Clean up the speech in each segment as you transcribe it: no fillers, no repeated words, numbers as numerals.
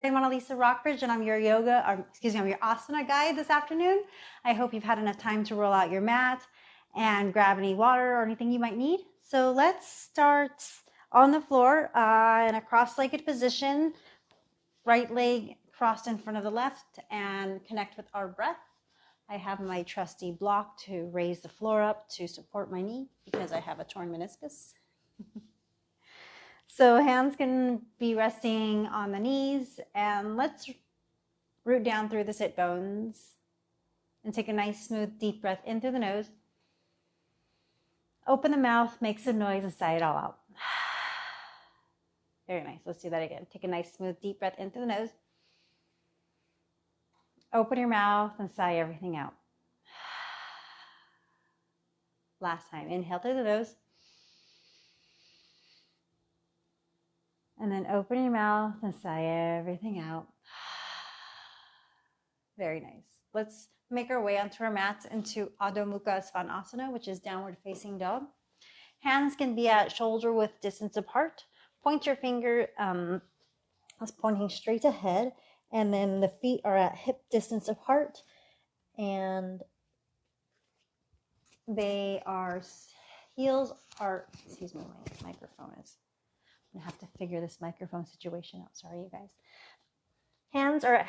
I'm Annalisa Rockbridge, and I'm your I'm your asana guide this afternoon. I hope you've had enough time to roll out your mat and grab any water or anything you might need. So let's start on the floor in a cross-legged position, right leg crossed in front of the left, and connect with our breath. I have my trusty block to raise the floor up to support my knee because I have a torn meniscus. So hands can be resting on the knees, and let's root down through the sit bones and take a nice, smooth, deep breath in through the nose. Open the mouth, make some noise, and sigh it all out. Very nice. Let's do that again. Take a nice, smooth, deep breath in through the nose. Open your mouth and sigh everything out. Last time. Inhale through the nose. And then open your mouth and sigh everything out. Very nice. Let's make our way onto our mats into Adho Mukha Svanasana, which is downward facing dog. Hands can be at shoulder width distance apart. Point your finger as pointing straight ahead, and then the feet are at hip distance apart, and heels are, excuse me, my microphone is, I'm gonna have to figure this microphone situation out. Sorry, you guys. Hands are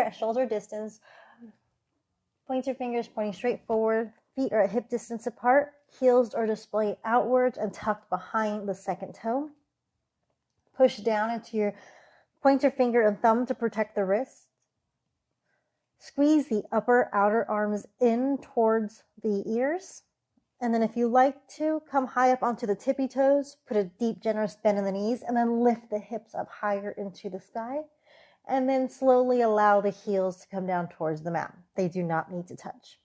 at shoulder distance. Point your fingers pointing straight forward. Feet are at hip distance apart. Heels are displayed outwards and tucked behind the second toe. Push down into your pointer finger and thumb to protect the wrist. Squeeze the upper outer arms in towards the ears. And then if you like to, come high up onto the tippy toes, put a deep, generous bend in the knees, and then lift the hips up higher into the sky. And then slowly allow the heels to come down towards the mat. They do not need to touch.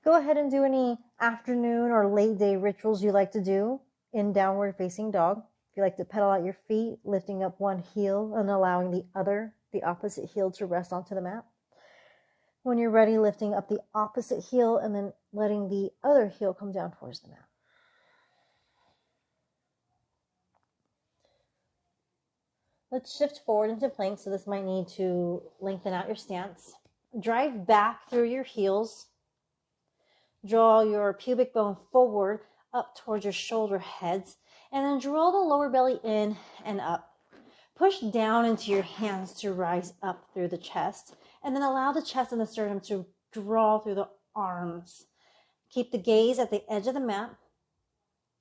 Go ahead and do any afternoon or late day rituals you like to do in downward facing dog. If you like to pedal out your feet, lifting up one heel and allowing the opposite heel to rest onto the mat. When you're ready, lifting up the opposite heel and then letting the other heel come down towards the mat. Let's shift forward into plank, so this might need to lengthen out your stance. Drive back through your heels. Draw your pubic bone forward up towards your shoulder heads, and then draw the lower belly in and up. Push down into your hands to rise up through the chest, and then allow the chest and the sternum to draw through the arms. Keep the gaze at the edge of the mat,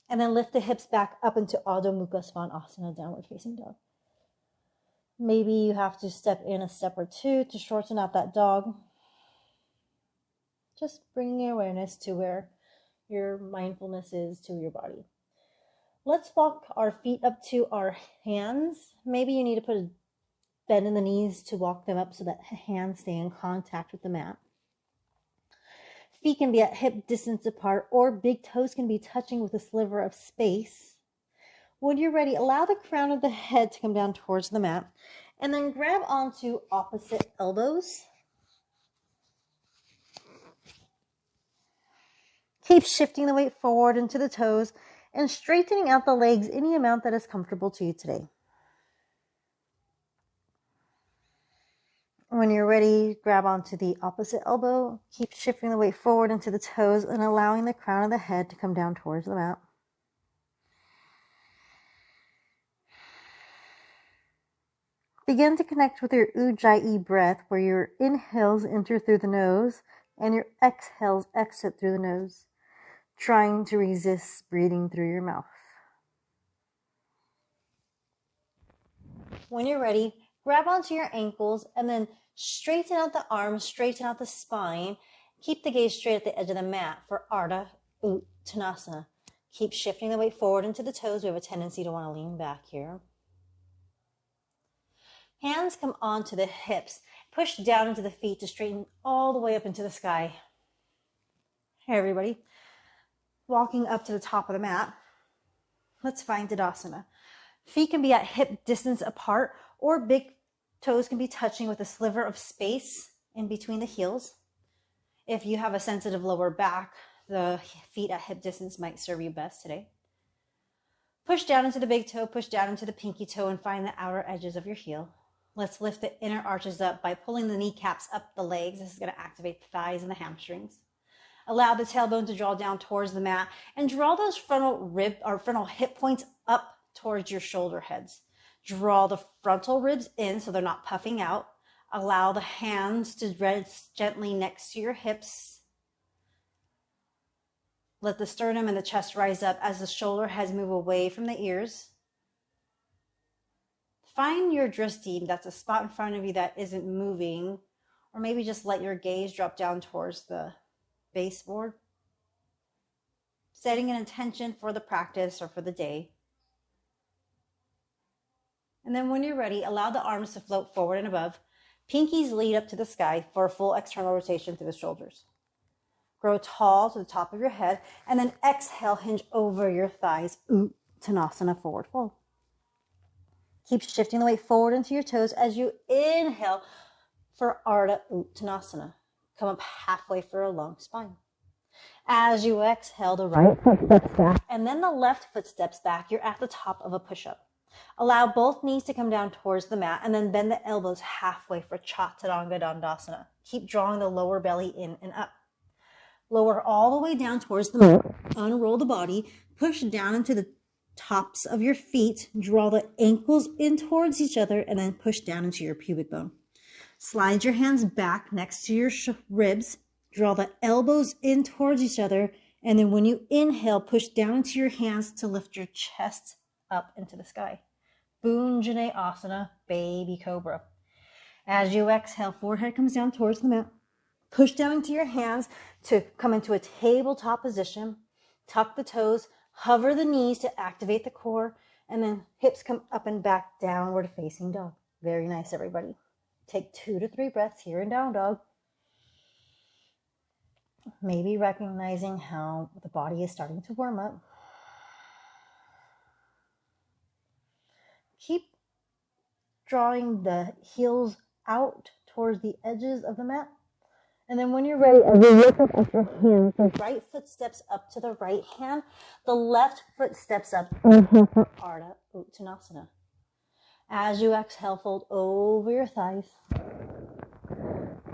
and then lift the hips back up into Adho Mukha Svanasana, downward facing dog. Maybe you have to step in a step or two to shorten out that dog. Just bringing your awareness to where your mindfulness is to your body. Let's walk our feet up to our hands. Maybe you need to put a bend in the knees to walk them up so that hands stay in contact with the mat. Feet can be at hip distance apart, or big toes can be touching with a sliver of space. When you're ready, allow the crown of the head to come down towards the mat, and then grab onto opposite elbows. Keep shifting the weight forward into the toes and straightening out the legs any amount that is comfortable to you today. When you're ready, grab onto the opposite elbow. Keep shifting the weight forward into the toes and allowing the crown of the head to come down towards the mat. Begin to connect with your Ujjayi breath, where your inhales enter through the nose and your exhales exit through the nose, trying to resist breathing through your mouth. When you're ready, grab onto your ankles and then straighten out the arms, straighten out the spine. Keep the gaze straight at the edge of the mat for Ardha Uttanasana. Keep shifting the weight forward into the toes. We have a tendency to want to lean back here. Hands come onto the hips. Push down into the feet to straighten all the way up into the sky. Hey, everybody. Walking up to the top of the mat. Let's find Tadasana. Feet can be at hip distance apart, or big toes can be touching with a sliver of space in between the heels. If you have a sensitive lower back, the feet at hip distance might serve you best today. Push down into the big toe, push down into the pinky toe, and find the outer edges of your heel. Let's lift the inner arches up by pulling the kneecaps up the legs. This is going to activate the thighs and the hamstrings. Allow the tailbone to draw down towards the mat and draw those frontal hip points up towards your shoulder heads. Draw the frontal ribs in so they're not puffing out. Allow the hands to rest gently next to your hips. Let the sternum and the chest rise up as the shoulder heads move away from the ears. Find your drishti, that's a spot in front of you that isn't moving, or maybe just let your gaze drop down towards the baseboard. Setting an intention for the practice or for the day. And then when you're ready, allow the arms to float forward and above. Pinkies lead up to the sky for a full external rotation through the shoulders. Grow tall to the top of your head, and then exhale, hinge over your thighs. Uttanasana, forward fold. Keep shifting the weight forward into your toes as you inhale for Ardha Uttanasana. Come up halfway for a long spine. As you exhale, the right foot steps back, and then the left foot steps back. You're at the top of a push-up. Allow both knees to come down towards the mat, and then bend the elbows halfway for Chaturanga Dandasana. Keep drawing the lower belly in and up. Lower all the way down towards the mat. Unroll the body. Push down into the tops of your feet. Draw the ankles in towards each other, and then push down into your pubic bone. Slide your hands back next to your ribs. Draw the elbows in towards each other, and then when you inhale, push down into your hands to lift your chest up into the sky. Vjnyasa, baby cobra. As you exhale, forehead comes down towards the mat. Push down into your hands to come into a tabletop position. Tuck the toes, hover the knees to activate the core, and then hips come up and back, downward facing dog. Very nice, everybody. Take 2 to 3 breaths here in down dog. Maybe recognizing how the body is starting to warm up. Keep drawing the heels out towards the edges of the mat. And then when you're ready, as you look up at your hands, the right foot steps up to the right hand. The left foot steps up. Inhale for Ardha Uttanasana. As you exhale, fold over your thighs.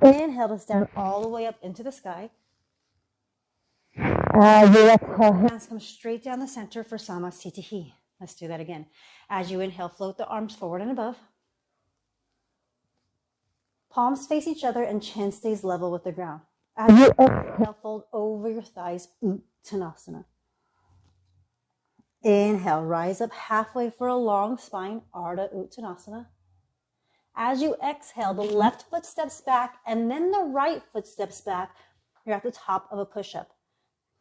Inhale to stand all the way up into the sky. As you exhale, hands come straight down the center for Samasthiti. Let's do that again. As you inhale, float the arms forward and above. Palms face each other and chin stays level with the ground. As you exhale, fold over your thighs, Uttanasana. Inhale, rise up halfway for a long spine, Ardha Uttanasana. As you exhale, the left foot steps back and then the right foot steps back. You're at the top of a push-up.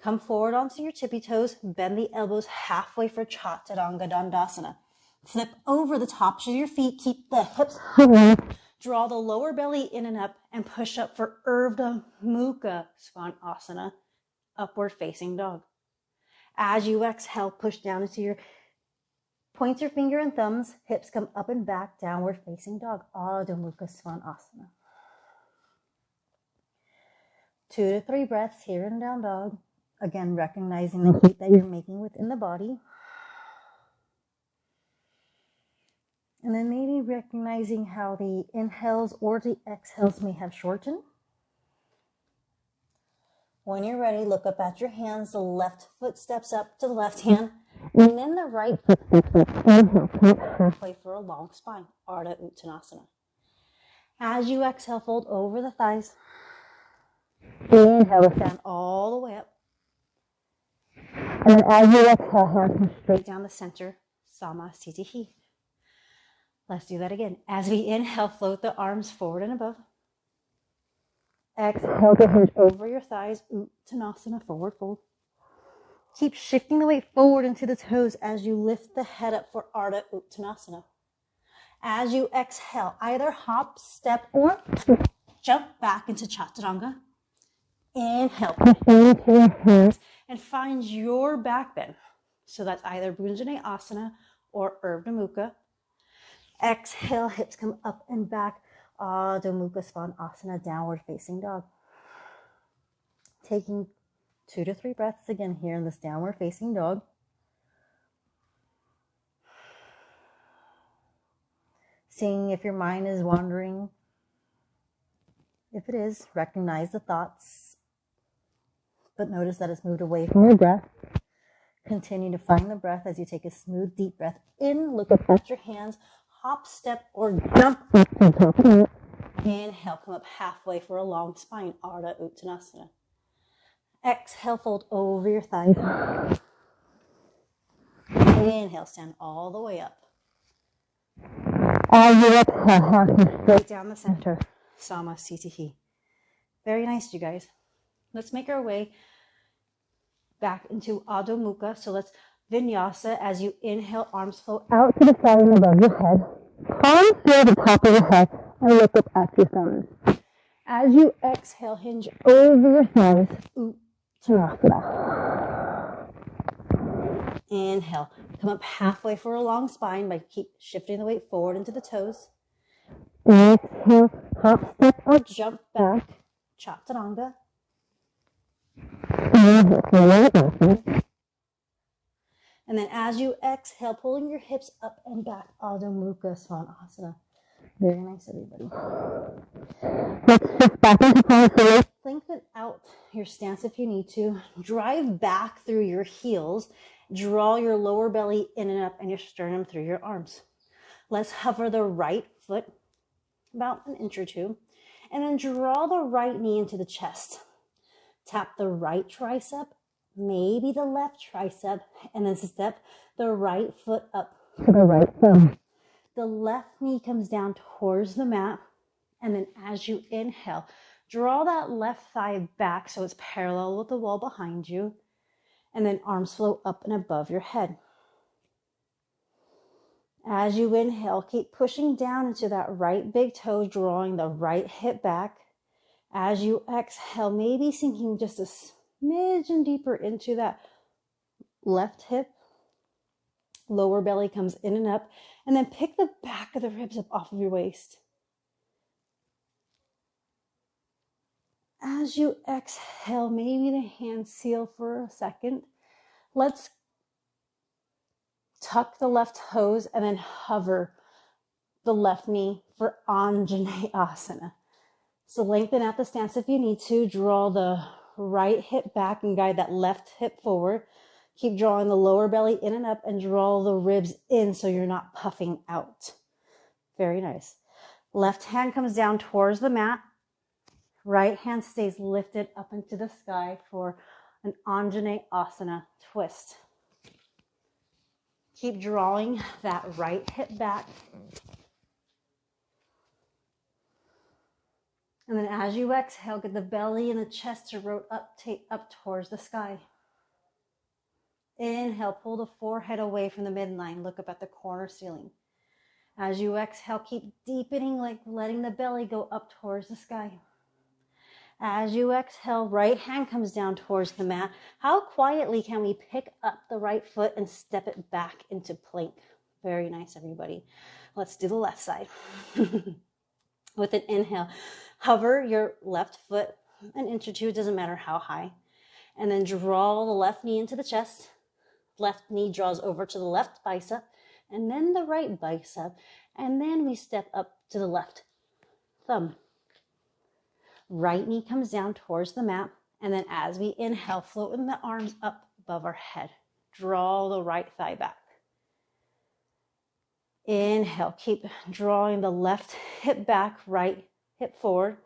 Come forward onto your tippy toes, bend the elbows halfway for Chaturanga Dandasana. Flip over the tops of your feet, keep the hips hovering. Draw the lower belly in and up and push up for Urdhva Mukha Svanasana, upward facing dog. As you exhale, push down into your point your finger and thumbs, hips come up and back, downward facing dog, Urdhva Mukha Svanasana. 2 to 3 breaths here in down dog. Again, recognizing the heat that you're making within the body. And then maybe recognizing how the inhales or the exhales may have shortened. When you're ready, look up at your hands. The left foot steps up to the left hand. And then the right foot steps up. Inhale, plant halfway for a long spine. Ardha Uttanasana. As you exhale, fold over the thighs. Inhale, stand all the way up. And then as you exhale, hands come straight down the center. Samasthiti. Let's do that again. As we inhale, float the arms forward and above. Exhale to hinge over your thighs. Uttanasana, forward fold. Keep shifting the weight forward into the toes as you lift the head up for Ardha Uttanasana. As you exhale, either hop, step, or jump back into Chaturanga. Inhale, push down into your hands and find your back bend. So that's either Vjnyasa or Urdhva Mukha. Exhale, hips come up and back. Urdhva Mukha Svanasana, downward facing dog. Taking 2 to 3 breaths again here in this downward facing dog. seeing if your mind is wandering. If it is, recognize the thoughts, but notice that it's moved away from your breath. Continue to find the breath as you take a smooth, deep breath in. Look up at your hands, hop, step, or jump up to the top of it. Inhale, come up halfway for a long spine, Ardha Uttanasana. Exhale, fold over your thighs. Inhale, stand all the way up. As you exhale, straight down the center, Samasthiti. Very nice, you guys. Let's make our way back into Adho Mukha. So let's Vinyasa. As you inhale, arms flow out to the side and above your head. Palms feel the top of your head and look up at your thumbs. As you exhale, hinge over your thighs, Uttanasana. Inhale, come up halfway for a long spine by keep shifting the weight forward into the toes. Exhale, hop, step, or jump back, Chaturanga. And then as you exhale, pulling your hips up and back, Adho Mukha Svanasana. Very nice, everybody. Let's shift back into pose. Lengthen out your stance if you need to. Drive back through your heels. Draw your lower belly in and up and your sternum through your arms. Let's hover the right foot about an inch or two. And then draw the right knee into the chest. Tap the right tricep, maybe the left tricep, and then step the right foot up to the right thumb. The left knee comes down towards the mat, and then as you inhale, draw that left thigh back so it's parallel with the wall behind you, and then arms flow up and above your head. As you inhale, keep pushing down into that right big toe, drawing the right hip back. As you exhale, maybe sinking just a smidgen deeper into that left hip. Lower belly comes in and up, and then pick the back of the ribs up off of your waist. As you exhale, maybe the hands seal for a second. Let's tuck the left toes and then hover the left knee for Anjanae Asana. So lengthen out the stance if you need to. Draw the right hip back and guide that left hip forward. Keep drawing the lower belly in and up and draw the ribs in so you're not puffing out. Very nice. Left hand comes down towards the mat. Right hand stays lifted up into the sky for an Anjanae Asana twist. Keep drawing that right hip back. And then as you exhale, get the belly and the chest to rotate up towards the sky. Inhale, pull the forehead away from the midline. Look up at the corner ceiling. As you exhale, keep deepening, like letting the belly go up towards the sky. As you exhale, right hand comes down towards the mat. How quietly can we pick up the right foot and step it back into plank? Very nice, everybody. Let's do the left side. With an inhale, hover your left foot an inch or two, doesn't matter how high. And then draw the left knee into the chest. Left knee draws over to the left bicep, and then the right bicep. And then we step up to the left thumb. Right knee comes down towards the mat. And then as we inhale, floating the arms up above our head. Draw the right thigh back. Inhale, keep drawing the left hip back, right hip forward.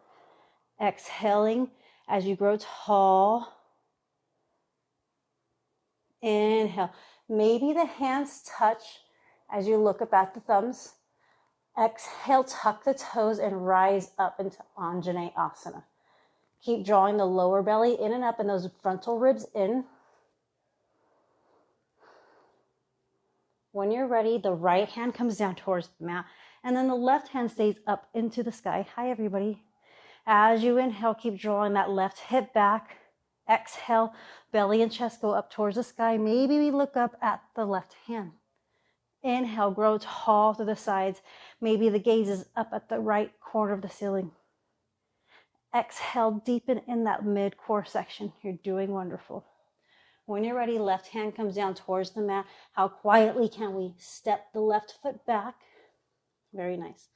Exhaling as you grow tall. Inhale. Maybe the hands touch as you look up at the thumbs. Exhale, tuck the toes and rise up into Anjanae Asana. Keep drawing the lower belly in and up and those frontal ribs in. When you're ready, the right hand comes down towards the mat and then the left hand stays up into the sky. Hi, everybody. As you inhale, keep drawing that left hip back. Exhale, belly and chest go up towards the sky. Maybe we look up at the left hand. Inhale, grow tall to the sides. Maybe the gaze is up at the right corner of the ceiling. Exhale, deepen in that mid-core section. You're doing wonderful. When you're ready, left hand comes down towards the mat. How quietly can we step the left foot back? Very nice.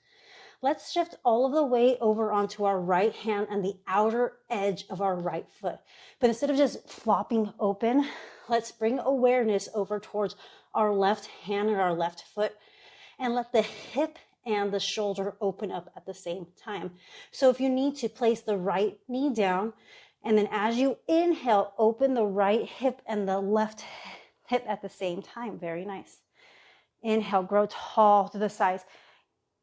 Let's shift all of the weight over onto our right hand and the outer edge of our right foot. But instead of just flopping open, let's bring awareness over towards our left hand and our left foot and let the hip and the shoulder open up at the same time. So if you need to, place the right knee down, and then as you inhale, open the right hip and the left hip at the same time. Very nice. Inhale, grow tall to the sides.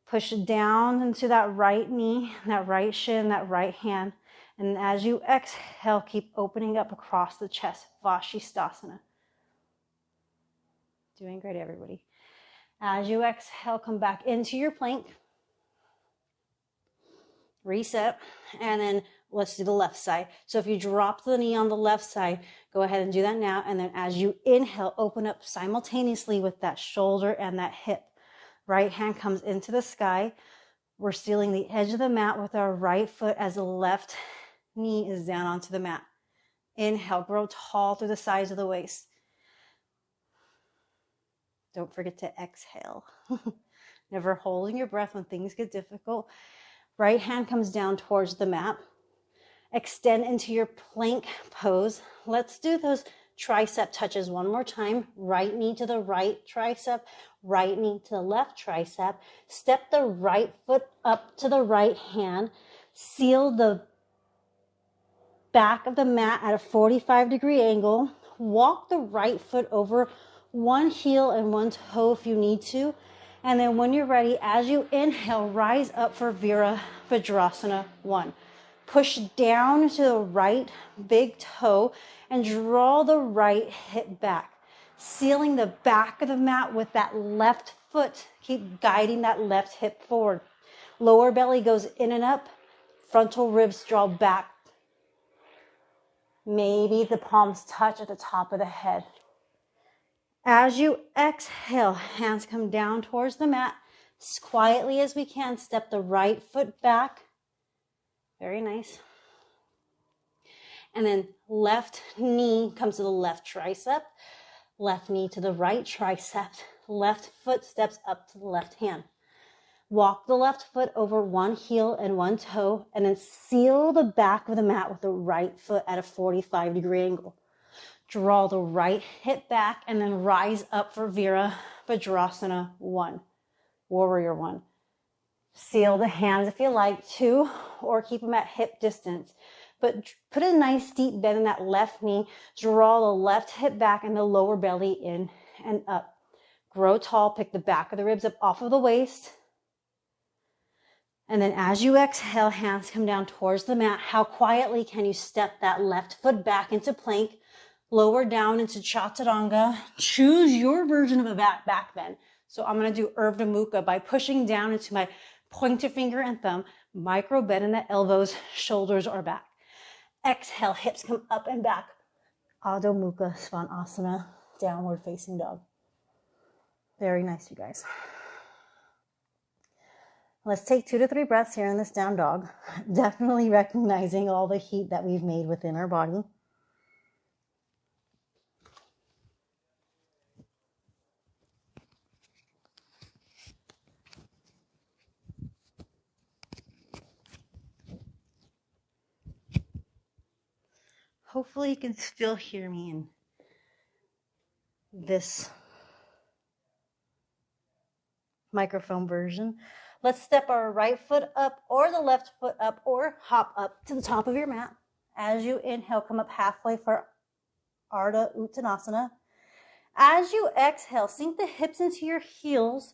Push down into that right knee, that right shin, that right hand. And as you exhale, keep opening up across the chest. Vjnyasa. Doing great, everybody. As you exhale, come back into your plank. Reset. And then let's do the left side. So if you drop the knee on the left side, go ahead and do that now. And then as you inhale, open up simultaneously with that shoulder and that hip. Right hand comes into the sky. We're sealing the edge of the mat with our right foot as the left knee is down onto the mat. Inhale, grow tall through the sides of the waist. Don't forget to exhale. Never holding your breath when things get difficult. Right hand comes down towards the mat. Extend into your plank pose. Let's do those tricep touches one more time. Right knee to the right tricep, right knee to the left tricep. Step the right foot up to the right hand. Seal the back of the mat at a 45-degree angle. Walk the right foot over one heel and one toe if you need to. And then when you're ready, as you inhale, rise up for Vjnyasa 1. Push down to the right big toe and draw the right hip back. Sealing the back of the mat with that left foot. Keep guiding that left hip forward. Lower belly goes in and up. Frontal ribs draw back. Maybe the palms touch at the top of the head. As you exhale, hands come down towards the mat. As quietly as we can, step the right foot back. Very nice. And then left knee comes to the left tricep. Left knee to the right tricep. Left foot steps up to the left hand. Walk the left foot over one heel and one toe, and then seal the back of the mat with the right foot at a 45-degree angle. Draw the right hip back and then rise up for Vjnyasa 1, Warrior 1. Seal the hands if you like to, or keep them at hip distance. But put a nice deep bend in that left knee. Draw the left hip back and the lower belly in and up. Grow tall, pick the back of the ribs up off of the waist. And then as you exhale, hands come down towards the mat. How quietly can you step that left foot back into plank? Lower down into Chaturanga. Choose your version of a back bend. So I'm going to do Urdhva Mukha by pushing down into my pointer finger and thumb. Micro bend in the elbows, shoulders are back. Exhale, hips come up and back. Adho Mukha Svanasana, downward facing dog. Very nice, you guys. Let's take 2 to 3 breaths here in this down dog. Definitely recognizing all the heat that we've made within our body. Hopefully you can still hear me in this microphone version. Let's step our right foot up or the left foot up or hop up to the top of your mat. As you inhale, come up halfway for Ardha Uttanasana. As you exhale, sink the hips into your heels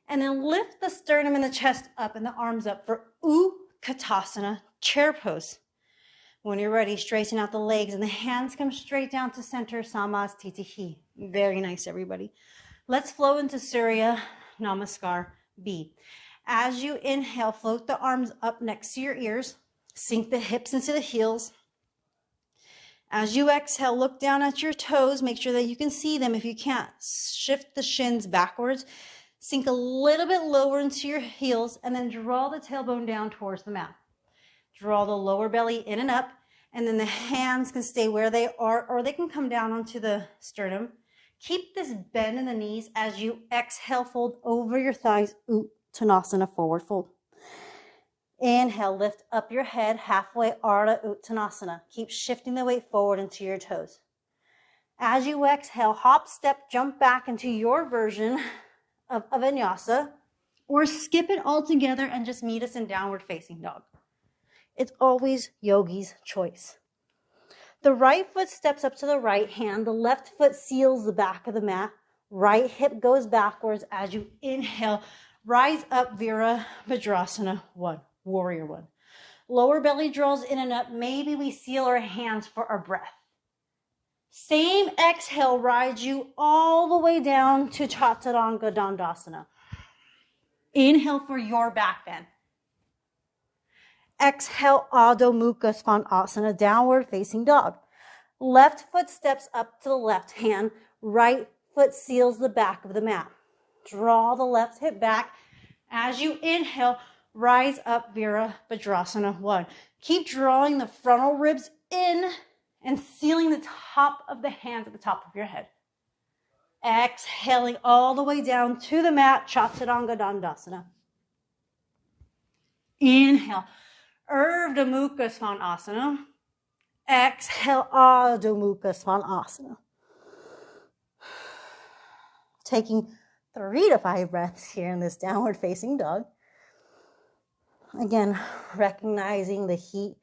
and then lift the sternum and the chest up and the arms up for Katasana, chair pose. When you're ready, straighten out the legs and the hands come straight down to center, Samastitihi. Very nice, everybody. Let's flow into Surya Namaskar B. As you inhale, float the arms up next to your ears. Sink the hips into the heels. As you exhale, look down at your toes. Make sure that you can see them. If you can't, shift the shins backwards. Sink a little bit lower into your heels and then draw the tailbone down towards the mat. Draw the lower belly in and up, and then the hands can stay where they are, or they can come down onto the sternum. Keep this bend in the knees as you exhale, fold over your thighs, Tanasana, forward fold. Inhale, lift up your head, halfway, Ardha Uttanasana. Keep shifting the weight forward into your toes. As you exhale, hop, step, jump back into your version of a Vinyasa, or skip it altogether and just meet us in downward facing dog. It's always yogi's choice. The right foot steps up to the right hand. The left foot seals the back of the mat. Right hip goes backwards as you inhale. Rise up, Virabhadrasana 1, warrior 1. Lower belly draws in and up. Maybe we seal our hands for our breath. Same exhale rides you all the way down to Chaturanga Dandasana. Inhale for your back bend. Exhale, Adho Mukha Svanasana, downward facing dog. Left foot steps up to the left hand. Right foot seals the back of the mat. Draw the left hip back. As you inhale, rise up, Virabhadrasana 1. Keep drawing the frontal ribs in and sealing the top of the hands at the top of your head. Exhaling all the way down to the mat, Chaturanga Dandasana. Inhale, Urdhva Mukha Svanasana. Exhale, Adho Mukha Svanasana. Taking 3 to 5 breaths here in this downward facing dog. Again, recognizing the heat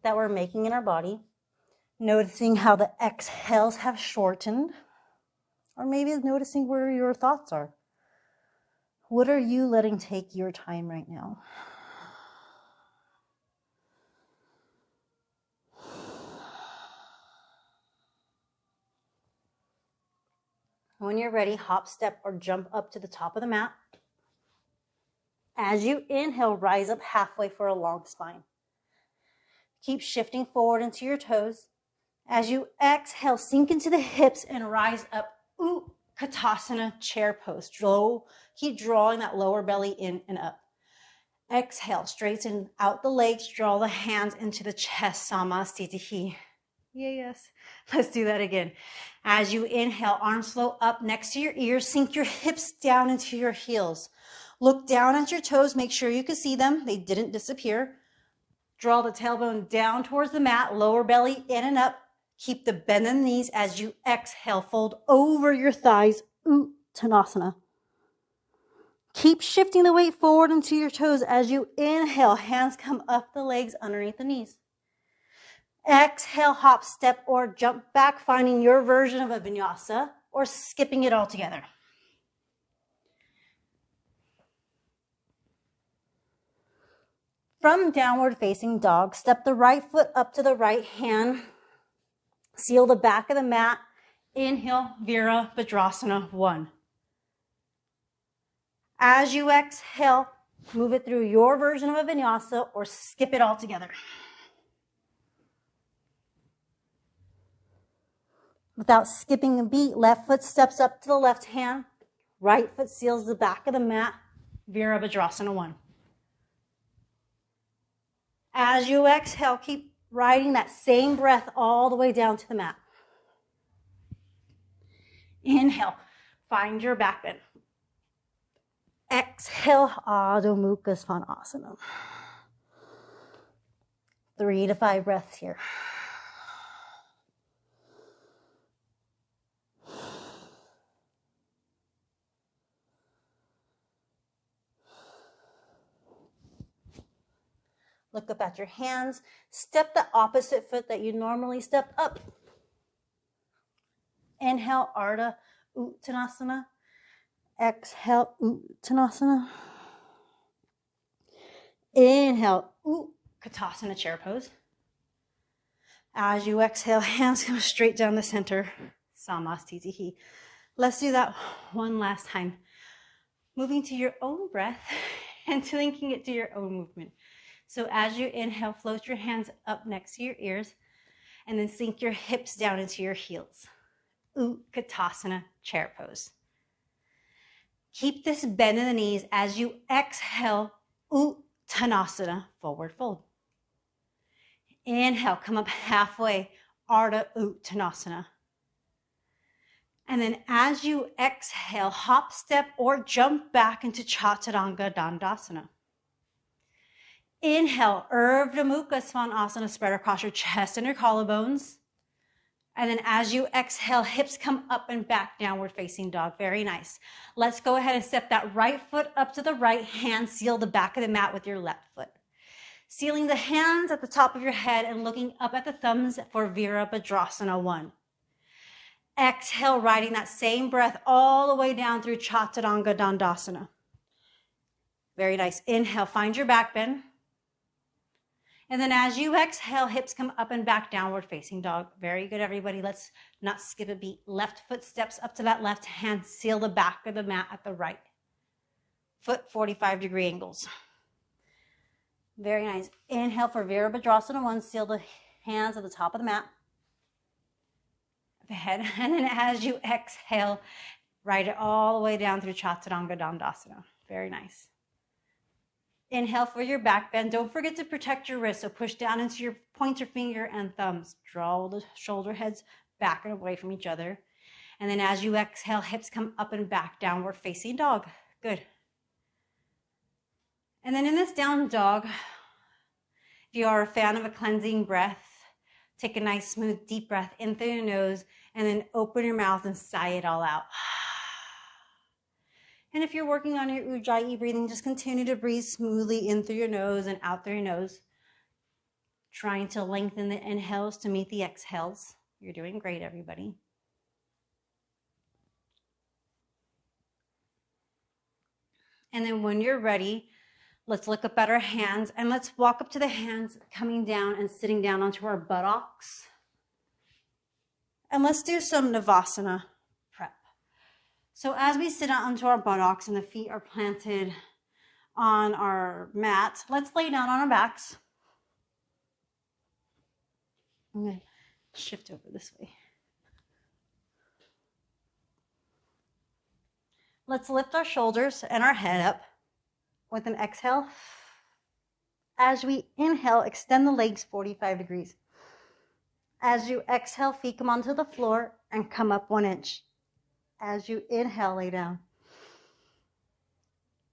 that we're making in our body. Noticing how the exhales have shortened. Or maybe noticing where your thoughts are. What are you letting take your time right now? When you're ready, hop, step, or jump up to the top of the mat. As you inhale, rise up halfway for a long spine. Keep shifting forward into your toes. As you exhale, sink into the hips and rise up, Katasana, chair pose. Keep drawing that lower belly in and up. Exhale, straighten out the legs, draw the hands into the chest, Samastitihi. Yes. Let's do that again. As you inhale, arms flow up next to your ears. Sink your hips down into your heels. Look down at your toes. Make sure you can see them. They didn't disappear. Draw the tailbone down towards the mat. Lower belly in and up. Keep the bend in the knees as you exhale. Fold over your thighs. Uttanasana. Keep shifting the weight forward into your toes as you inhale. Hands come up the legs underneath the knees. Exhale, hop, step, or jump back, finding your version of a Vinyasa or skipping it all together. From downward facing dog, step the right foot up to the right hand. Seal the back of the mat. Inhale, Virabhadrasana 1. As you exhale, move it through your version of a Vinyasa or skip it all together. Without skipping a beat, left foot steps up to the left hand. Right foot seals the back of the mat. Virabhadrasana 1. As you exhale, keep riding that same breath all the way down to the mat. Inhale, find your back bend. Exhale, Adho Mukha Svanasana. 3 to 5 breaths here. Look up at your hands. Step the opposite foot that you normally step up. Inhale, Ardha Uttanasana. Exhale, Uttanasana. Inhale, Katasana, chair pose. As you exhale, hands come straight down the center. Samastitihi. Let's do that one last time. Moving to your own breath and linking it to your own movement. So as you inhale, float your hands up next to your ears and then sink your hips down into your heels. Katasana, chair pose. Keep this bend in the knees as you exhale, Uttanasana, forward fold. Inhale, come up halfway, Ardha Uttanasana. And then as you exhale, hop, step, or jump back into Chaturanga Dandasana. Inhale, Urdhva Mukha Svanasana, spread across your chest and your collarbones. And then as you exhale, hips come up and back, downward facing dog. Very nice. Let's go ahead and step that right foot up to the right hand. Seal the back of the mat with your left foot. Sealing the hands at the top of your head and looking up at the thumbs for Virabhadrasana 1. Exhale, riding that same breath all the way down through Chaturanga Dandasana. Very nice. Inhale, find your back bend. And then as you exhale, hips come up and back, downward facing dog. Very good, everybody. Let's not skip a beat. Left foot steps up to that left hand. Seal the back of the mat at the right. Foot 45-degree angles. Very nice. Inhale for Virabhadrasana 1. Seal the hands at the top of the mat. The head. And then as you exhale, ride it all the way down through Chaturanga Dandasana. Very nice. Inhale for your back bend. Don't forget to protect your wrist. So push down into your pointer finger and thumbs. Draw the shoulder heads back and away from each other. And then as you exhale, hips come up and back, downward facing dog. Good. And then in this down dog, if you are a fan of a cleansing breath, take a nice, smooth, deep breath in through your nose and then open your mouth and sigh it all out. And if you're working on your Ujjayi breathing, just continue to breathe smoothly in through your nose and out through your nose. Trying to lengthen the inhales to meet the exhales. You're doing great, everybody. And then when you're ready, let's look up at our hands and let's walk up to the hands, coming down and sitting down onto our buttocks. And let's do some Navasana Prep. So as we sit onto our buttocks and the feet are planted on our mat, let's lay down on our backs. I'm going to shift over this way. Let's lift our shoulders and our head up with an exhale. As we inhale, extend the legs 45 degrees. As you exhale, feet come onto the floor and come up 1 inch. As you inhale, lay down.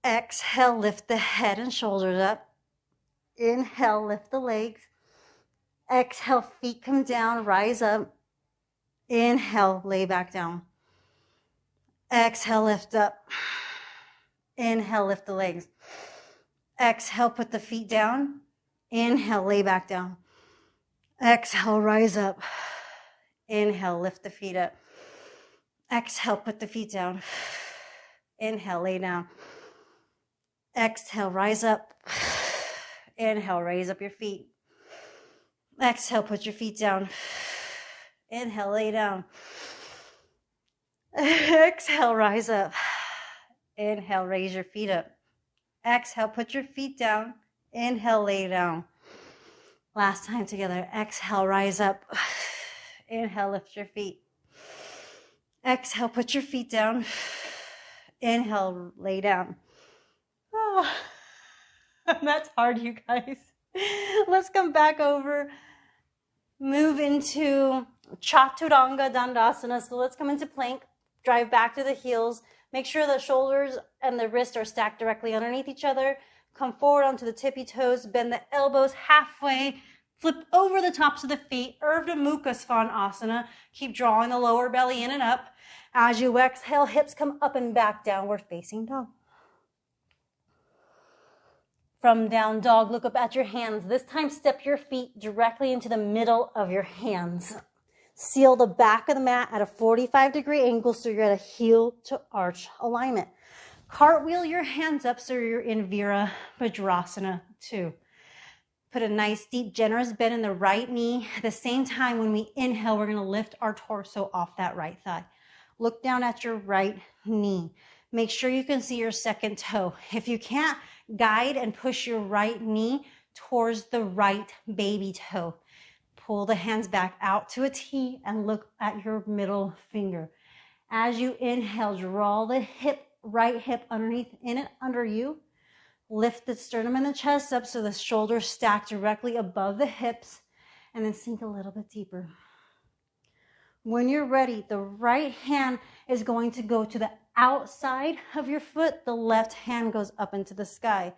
Exhale, lift the head and shoulders up. Inhale, lift the legs. Exhale, feet come down, rise up. Inhale, lay back down. Exhale, lift up. Inhale, lift the legs. Exhale, put the feet down. Inhale, lay back down. Exhale, rise up. Inhale, lift the feet up. Exhale, put the feet down. Inhale, lay down. Exhale, rise up. Inhale, raise up your feet. Exhale, put your feet down. Inhale, lay down. Exhale, rise up. Inhale, raise your feet up. Exhale, put your feet down. Inhale, lay down. Last time together. Exhale, rise up. Inhale, lift your feet. Exhale, put your feet down. Inhale, lay down. Oh, that's hard, you guys. Let's come back over. Move into Chaturanga Dandasana. So let's come into plank. Drive back to the heels. Make sure the shoulders and the wrists are stacked directly underneath each other. Come forward onto the tippy toes. Bend the elbows halfway. Flip over the tops of the feet. Urdhva Mukha Svanasana. Keep drawing the lower belly in and up. As you exhale, hips come up and back, downward facing dog. From down dog, look up at your hands. This time, step your feet directly into the middle of your hands. Seal the back of the mat at a 45-degree angle so you're at a heel to arch alignment. Cartwheel your hands up so you're in Virabhadrasana 2. Put a nice, deep, generous bend in the right knee. At the same time, when we inhale, we're going to lift our torso off that right thigh. Look down at your right knee. Make sure you can see your second toe. If you can't, guide and push your right knee towards the right baby toe. Pull the hands back out to a T and look at your middle finger. As you inhale, draw the right hip underneath, in and under you. Lift the sternum and the chest up so the shoulders stack directly above the hips, and then sink a little bit deeper. When you're ready, the right hand is going to go to the outside of your foot. The left hand goes up into the sky.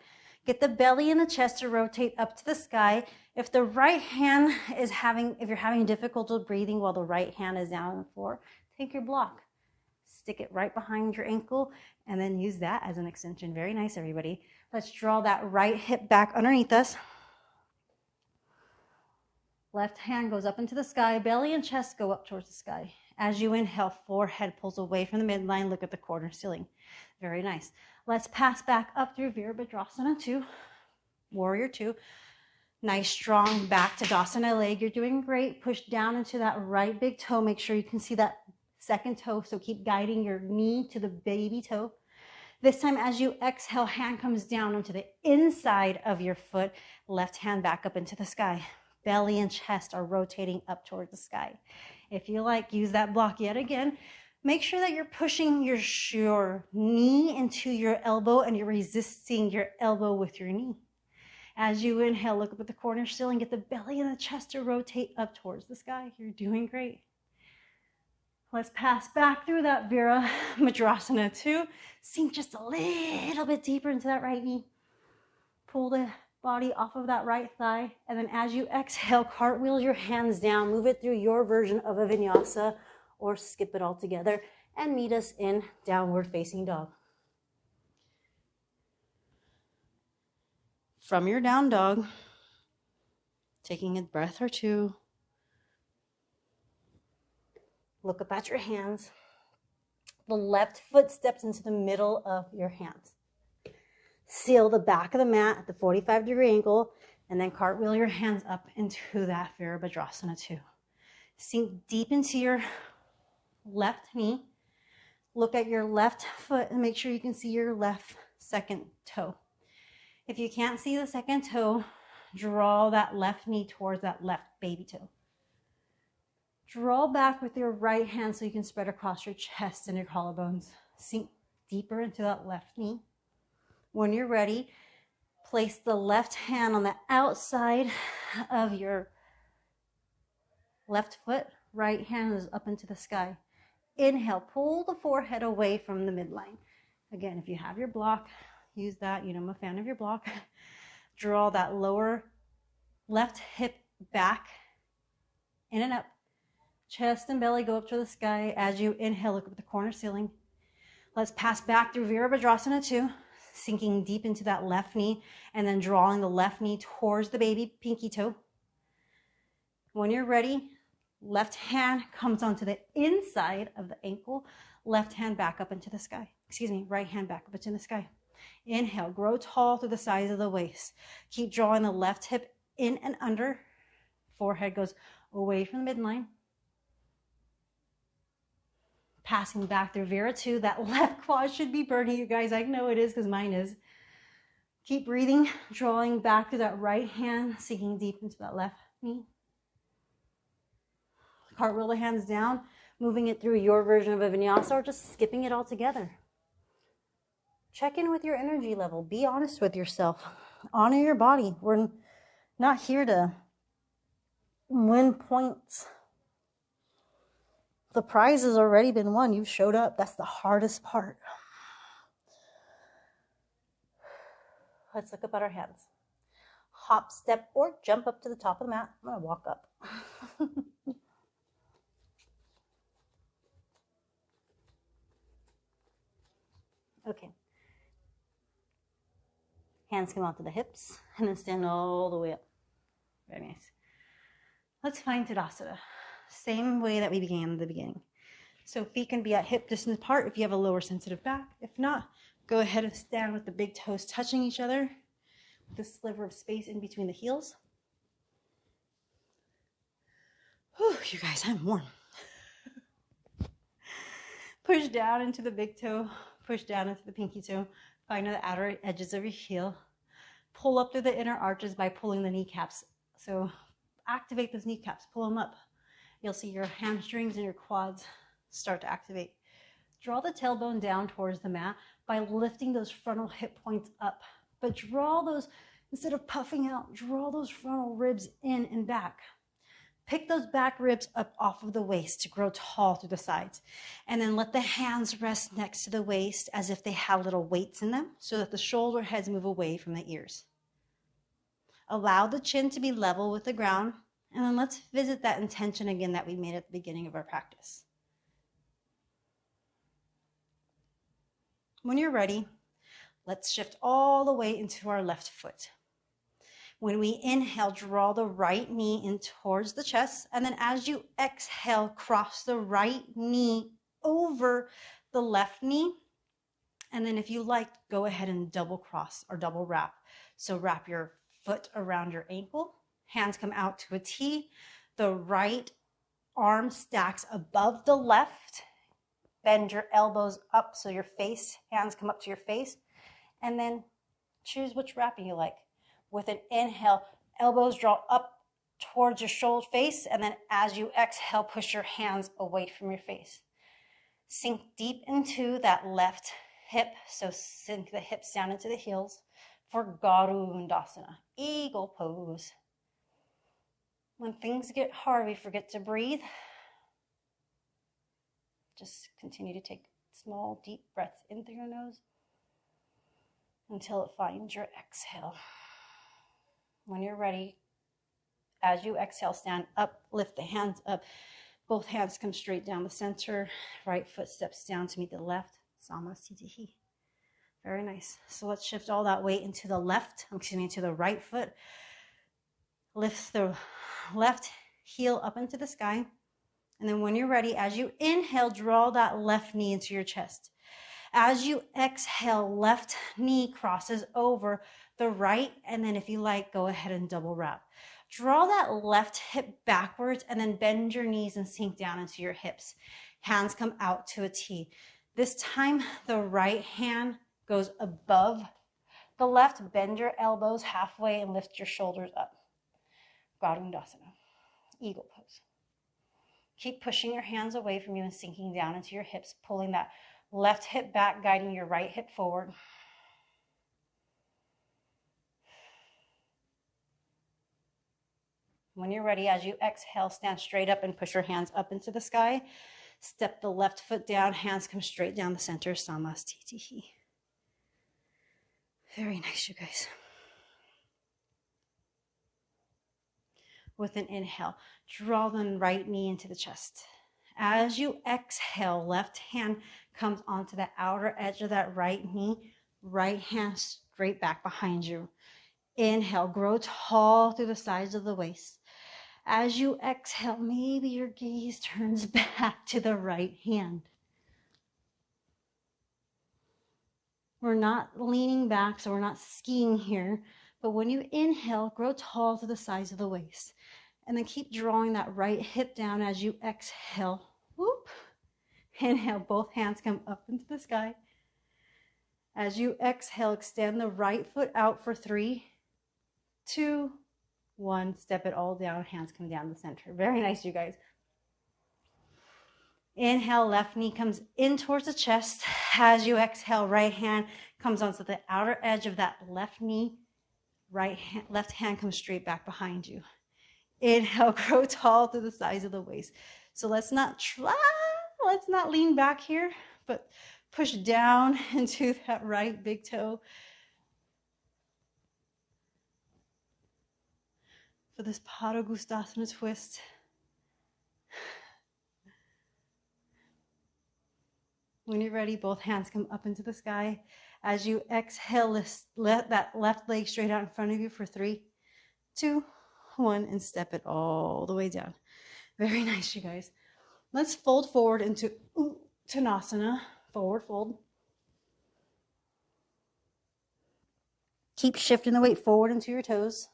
Get the belly and the chest to rotate up to the sky. If the right hand is if you're having difficulty breathing while the right hand is down on the floor, take your block, stick it right behind your ankle, and then use that as an extension. Very nice, everybody. Let's draw that right hip back underneath us. Left hand goes up into the sky. Belly and chest go up towards the sky. As you inhale, forehead pulls away from the midline. Look at the corner ceiling. Very nice. Let's pass back up through Virabhadrasana 2, Warrior 2. Nice, strong back to Tadasana leg. You're doing great. Push down into that right big toe. Make sure you can see that second toe. So keep guiding your knee to the baby toe. This time, as you exhale, hand comes down onto the inside of your foot. Left hand back up into the sky. Belly and chest are rotating up towards the sky. If you like, use that block yet again. Make sure that you're pushing your knee into your elbow and you're resisting your elbow with your knee. As you inhale, look up at the corner ceiling. Get the belly and the chest to rotate up towards the sky. You're doing great. Let's pass back through that Virabhadrasana 2. Sink just a little bit deeper into that right knee. Pull the body off of that right thigh, and then as you exhale, cartwheel your hands down, move it through your version of a vinyasa, or skip it all together, and meet us in downward facing dog. From your down dog, taking a breath or two, look up at your hands. The left foot steps into the middle of your hands. Seal the back of the mat at the 45-degree angle, and then cartwheel your hands up into that Virabhadrasana 2. Sink deep into your left knee. Look at your left foot and make sure you can see your left second toe. If you can't see the second toe, draw that left knee towards that left baby toe. Draw back with your right hand so you can spread across your chest and your collarbones. Sink deeper into that left knee. When you're ready, place the left hand on the outside of your left foot. Right hand is up into the sky. Inhale, pull the forehead away from the midline. Again, if you have your block, use that. You know I'm a fan of your block. Draw that lower left hip back, in and up. Chest and belly go up to the sky. As you inhale, look up at the corner ceiling. Let's pass back through Virabhadrasana 2. Sinking deep into that left knee and then drawing the left knee towards the baby pinky toe. When you're ready, left hand comes onto the inside of the ankle, left hand back up into the sky. Right hand back up into the sky. Inhale, grow tall through the sides of the waist. Keep drawing the left hip in and under. Forehead goes away from the midline. Passing back through Vira 2. That left quad should be burning, you guys. I know it is because mine is. Keep breathing, drawing back through that right hand, sinking deep into that left knee. Cartwheel the hands down, moving it through your version of a vinyasa or just skipping it all together. Check in with your energy level. Be honest with yourself. Honor your body. We're not here to win points. The prize has already been won. You showed up. That's the hardest part. Let's look up at our hands. Hop, step, or jump up to the top of the mat. I'm going to walk up. Okay. Hands come out to the hips and then stand all the way up. Very nice. Let's find Tadasana. Same way that we began in the beginning. So feet can be at hip distance apart if you have a lower sensitive back. If not, go ahead and stand with the big toes touching each other with a sliver of space in between the heels. Whew, you guys, I'm warm. Push down into the big toe. Push down into the pinky toe. Find the outer edges of your heel. Pull up through the inner arches by pulling the kneecaps. So activate those kneecaps. Pull them up. You'll see your hamstrings and your quads start to activate. Draw the tailbone down towards the mat by lifting those frontal hip points up. But draw those, instead of puffing out, draw those frontal ribs in and back. Pick those back ribs up off of the waist to grow tall through the sides. And then let the hands rest next to the waist as if they have little weights in them so that the shoulder heads move away from the ears. Allow the chin to be level with the ground. And then let's visit that intention again that we made at the beginning of our practice. When you're ready, let's shift all the way into our left foot. When we inhale, draw the right knee in towards the chest. And then as you exhale, cross the right knee over the left knee. And then if you like, go ahead and double cross or double wrap. So wrap your foot around your ankle. Hands come out to a T. The right arm stacks above the left. Bend your elbows up so your face, hands come up to your face. And then choose which wrapping you like. With an inhale, elbows draw up towards your shoulder face. And then as you exhale, push your hands away from your face. Sink deep into that left hip. So sink the hips down into the heels for Garundasana, Eagle Pose. When things get hard, we forget to breathe. Just continue to take small, deep breaths in through your nose until it finds your exhale. When you're ready, as you exhale, stand up, lift the hands up. Both hands come straight down the center. Right foot steps down to meet the left. Samasthiti. Very nice. So let's shift all that weight into the left, into the right foot. Lift the left heel up into the sky. And then when you're ready, as you inhale, draw that left knee into your chest. As you exhale, left knee crosses over the right. And then if you like, go ahead and double wrap. Draw that left hip backwards and then bend your knees and sink down into your hips. Hands come out to a T. This time, the right hand goes above the left. Bend your elbows halfway and lift your shoulders up. Garundasana, Eagle Pose. Keep pushing your hands away from you and sinking down into your hips, pulling that left hip back, guiding your right hip forward. When you're ready, as you exhale, stand straight up and push your hands up into the sky. Step the left foot down, hands come straight down the center, Samasthiti. Very nice, you guys. With an inhale, draw the right knee into the chest. As you exhale, left hand comes onto the outer edge of that right knee, right hand straight back behind you. Inhale, grow tall through the sides of the waist. As you exhale, maybe your gaze turns back to the right hand. We're not leaning back, so we're not skiing here. But when you inhale, grow tall to the sides of the waist. And then keep drawing that right hip down as you exhale. Whoop. Inhale, both hands come up into the sky. As you exhale, extend the right foot out for 3, 2, 1. Step it all down. Hands come down the center. Very nice, you guys. Inhale, left knee comes in towards the chest. As you exhale, right hand comes onto the outer edge of that left knee. Left hand comes straight back behind you. Inhale, grow tall through the sides of the waist. So let's not lean back here, but push down into that right big toe. For this Padangusthasana twist. When you're ready, both hands come up into the sky. As you exhale, let that left leg straight out in front of you for 3, 2, 1, and step it all the way down. Very nice, you guys. Let's fold forward into Uttanasana, forward fold. Keep shifting the weight forward into your toes.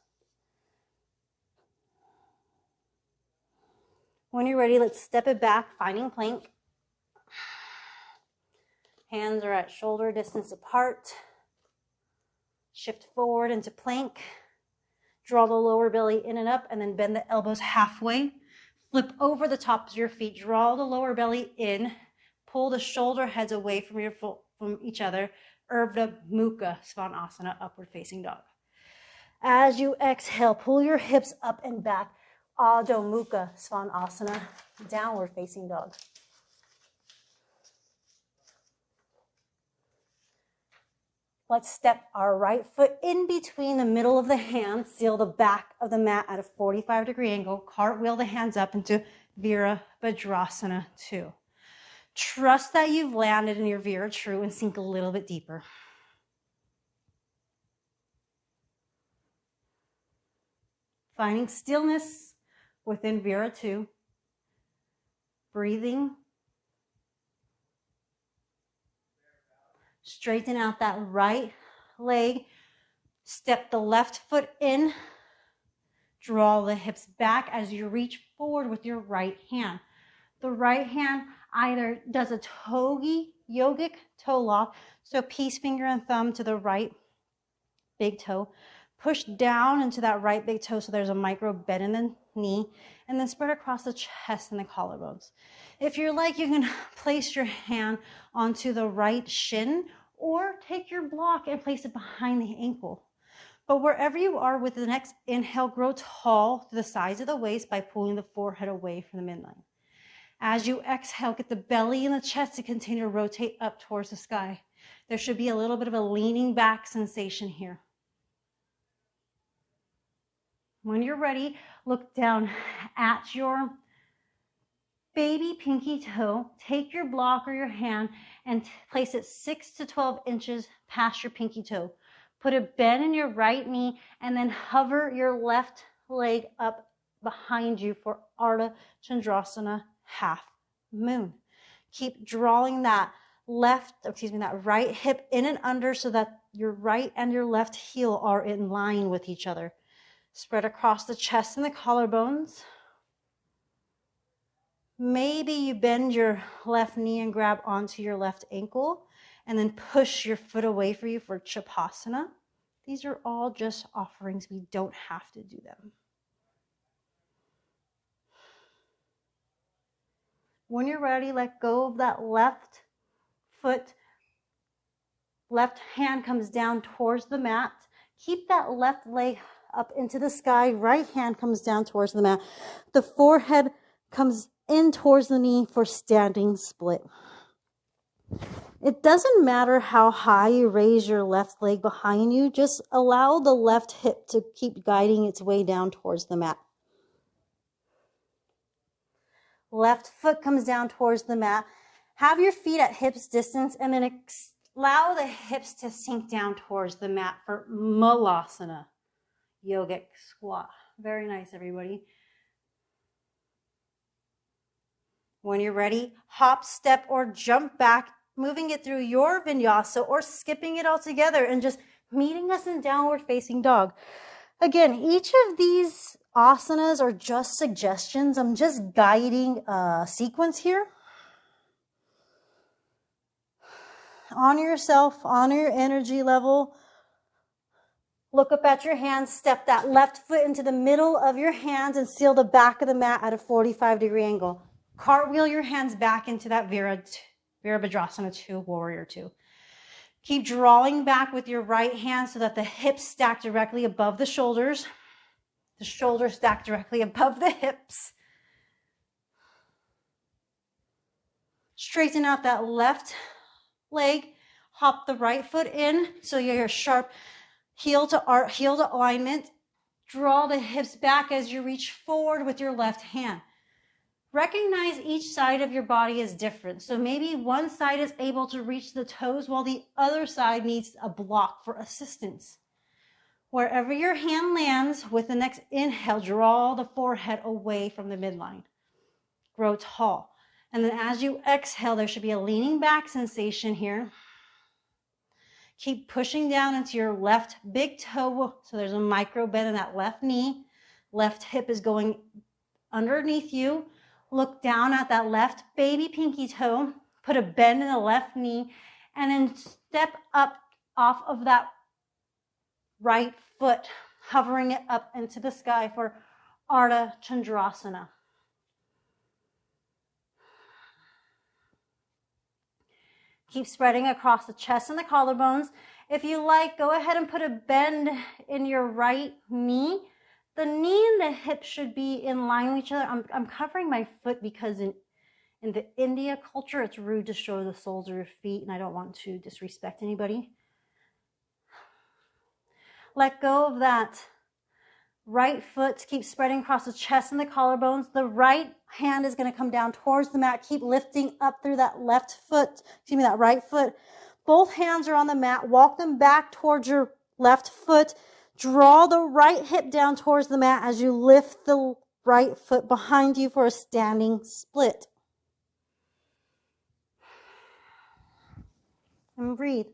When you're ready, let's step it back, finding plank. Hands are at shoulder distance apart. Shift forward into plank. Draw the lower belly in and up, and then bend the elbows halfway. Flip over the tops of your feet. Draw the lower belly in. Pull the shoulder heads away from each other. Urdhva Mukha Svanasana, upward facing dog. As you exhale, pull your hips up and back. Adho Mukha Svanasana, downward facing dog. Let's step our right foot in between the middle of the hands, seal the back of the mat at a 45-degree angle, cartwheel the hands up into Virabhadrasana 2. Trust that you've landed in your Vira True and sink a little bit deeper. Finding stillness within Vira 2. Breathing. Straighten out that right leg. Step the left foot in. Draw the hips back as you reach forward with your right hand. The right hand either does a togi, yogic toe lock, so peace finger and thumb to the right big toe. Push down into that right big toe so there's a micro bend in the knee, and then spread across the chest and the collarbones. If you're like, you can place your hand onto the right shin or take your block and place it behind the ankle. But wherever you are with the next inhale, grow tall to the sides of the waist by pulling the forehead away from the midline. As you exhale, get the belly and the chest to continue to rotate up towards the sky. There should be a little bit of a leaning back sensation here. When you're ready, look down at your baby pinky toe. Take your block or your hand and place it 6 to 12 inches past your pinky toe. Put a bend in your right knee and then hover your left leg up behind you for Ardha Chandrasana half moon. Keep drawing that right hip in and under so that your right and your left heel are in line with each other. Spread across the chest and the collarbones. Maybe you bend your left knee and grab onto your left ankle and then push your foot away for you for Chapasana. These are all just offerings. We don't have to do them. When you're ready, let go of that left foot. Left hand comes down towards the mat. Keep that left leg up into the sky. Right hand comes down towards the mat. The forehead comes in towards the knee for standing split. It doesn't matter how high you raise your left leg behind you. Just allow the left hip to keep guiding its way down towards the mat. Left foot comes down towards the mat. Have your feet at hips distance and then allow the hips to sink down towards the mat for Malasana, yogic squat. Very nice, everybody. When you're ready, hop, step, or jump back, moving it through your vinyasa or skipping it all together and just meeting us in downward facing dog. Again, each of these asanas are just suggestions. I'm just guiding a sequence here. Honor yourself, honor your energy level. Look up at your hands, step that left foot into the middle of your hands and seal the back of the mat at a 45-degree angle. Cartwheel your hands back into that Virabhadrasana 2, Warrior 2. Keep drawing back with your right hand so that the hips stack directly above the shoulders. The shoulders stack directly above the hips. Straighten out that left leg. Hop the right foot in so you're sharp heel to alignment. Draw the hips back as you reach forward with your left hand. Recognize each side of your body is different. So maybe one side is able to reach the toes while the other side needs a block for assistance. Wherever your hand lands, with the next inhale, draw the forehead away from the midline. Grow tall. And then as you exhale, there should be a leaning back sensation here. Keep pushing down into your left big toe. So there's a micro bend in that left knee. Left hip is going underneath you. Look down at that left baby pinky toe. Put a bend in the left knee. And then step up off of that right foot, hovering it up into the sky for Ardha Chandrasana. Keep spreading across the chest and the collarbones. If you like, go ahead and put a bend in your right knee. the knee and the hip should be in line with each other. I'm covering my foot because in the India culture, it's rude to show the soles of your feet, and I don't want to disrespect anybody. Let go of that right foot. Keep spreading across the chest and the collarbones. The right hand is going to come down towards the mat. Keep lifting up through that left foot, that right foot. Both hands are on the mat. Walk them back towards your left foot. Draw the right hip down towards the mat as you lift the right foot behind you for a standing split. And breathe.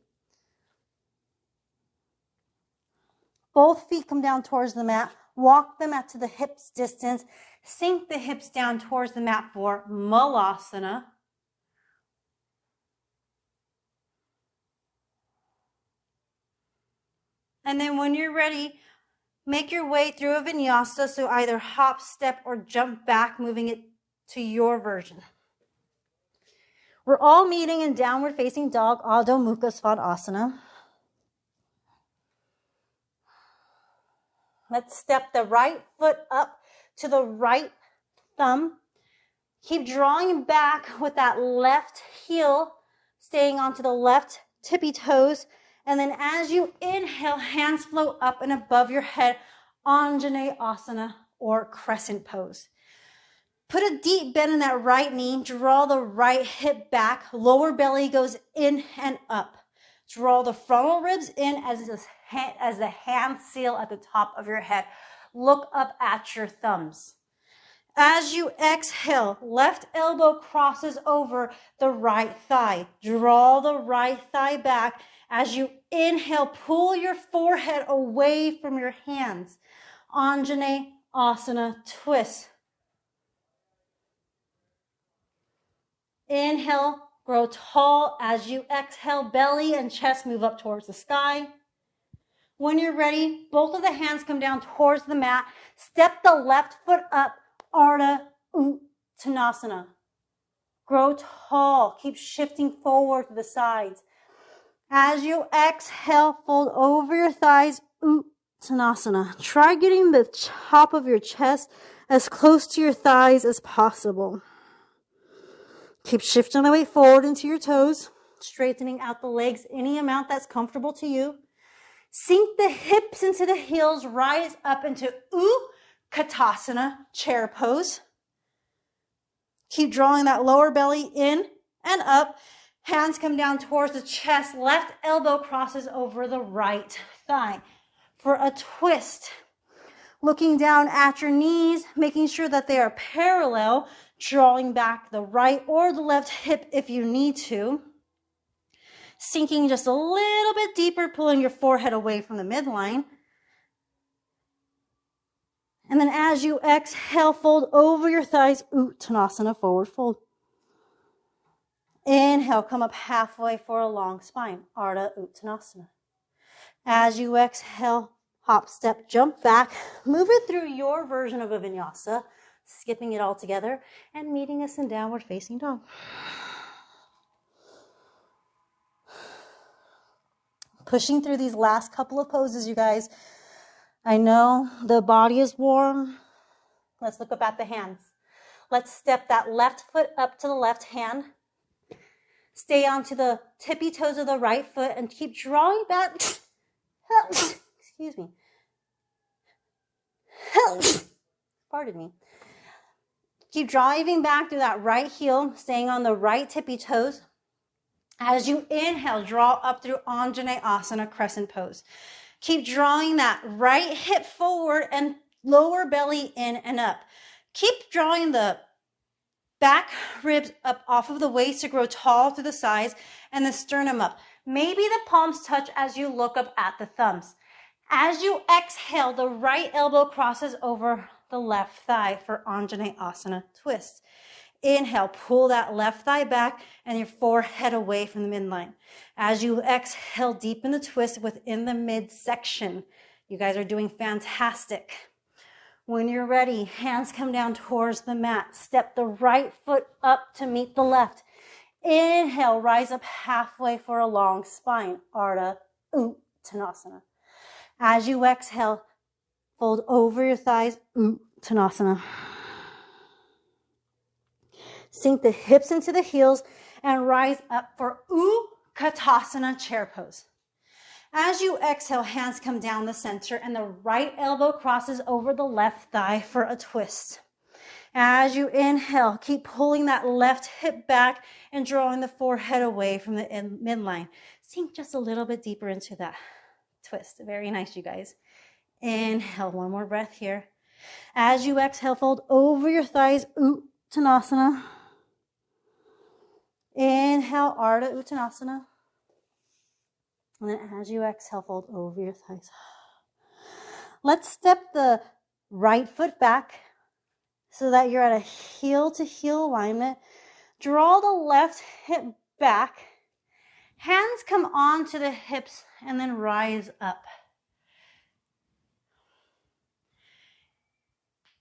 Both feet come down towards the mat. Walk them out to the hips distance. Sink the hips down towards the mat for Malasana. And then when you're ready, make your way through a Vinyasa. So either hop, step, or jump back, moving it to your version. We're all meeting in downward facing dog, Adho Mukha Svanasana. Let's step the right foot up to the right thumb. Keep drawing back with that left heel, staying onto the left tippy toes. And then as you inhale, hands flow up and above your head, Anjanae Asana or Crescent Pose. Put a deep bend in that right knee. Draw the right hip back. Lower belly goes in and up. Draw the frontal ribs in as the hands seal at the top of your head. Look up at your thumbs. As you exhale, left elbow crosses over the right thigh. Draw the right thigh back. As you inhale, pull your forehead away from your hands. Anjanae Asana twist. Inhale, grow tall. As you exhale, belly and chest move up towards the sky. When you're ready, both of the hands come down towards the mat. Step the left foot up, Ardha Uttanasana. Grow tall. Keep shifting forward to the sides. As you exhale, fold over your thighs, Uttanasana. Try getting the top of your chest as close to your thighs as possible. Keep shifting the weight forward into your toes, straightening out the legs any amount that's comfortable to you. Sink the hips into the heels, rise up into Katasana, chair pose. Keep drawing that lower belly in and up. Hands come down towards the chest. Left elbow crosses over the right thigh for a twist. Looking down at your knees, making sure that they are parallel, drawing back the right or the left hip if you need to. Sinking just a little bit deeper, pulling your forehead away from the midline. And then as you exhale, fold over your thighs, Uttanasana, forward fold. Inhale, come up halfway for a long spine, Ardha Uttanasana. As you exhale, hop, step, jump back. Move it through your version of a Vinyasa, skipping it all together and meeting us in downward facing dog. Pushing through these last couple of poses, you guys. I know the body is warm. Let's look up at the hands. Let's step that left foot up to the left hand. Stay onto the tippy toes of the right foot and keep drawing back. Excuse me. Pardon me. Keep driving back through that right heel, staying on the right tippy toes. As you inhale, draw up through Anjanae Asana, Crescent Pose. Keep drawing that right hip forward and lower belly in and up. Keep drawing the back ribs up off of the waist to grow tall to the sides and the sternum up. Maybe the palms touch as you look up at the thumbs. As you exhale, the right elbow crosses over the left thigh for Anjanae Asana twist. Inhale, pull that left thigh back and your forehead away from the midline. As you exhale, deepen the twist within the midsection. You guys are doing fantastic. When you're ready, hands come down towards the mat. Step the right foot up to meet the left. Inhale, rise up halfway for a long spine, Ardha Uttanasana. As you exhale, Fold over your thighs, Uttanasana. Sink the hips into the heels and rise up for Katasana chair pose. As you exhale, hands come down the center and the right elbow crosses over the left thigh for a twist. As you inhale, keep pulling that left hip back and drawing the forehead away from the midline. Sink just a little bit deeper into that twist. Very nice, you guys. Inhale, one more breath here. As you exhale, fold over your thighs, Uttanasana. Inhale, Ardha Uttanasana. And then as you exhale, fold over your thighs. Let's step the right foot back so that you're at a heel to heel alignment. Draw the left hip back. Hands come onto the hips and then rise up.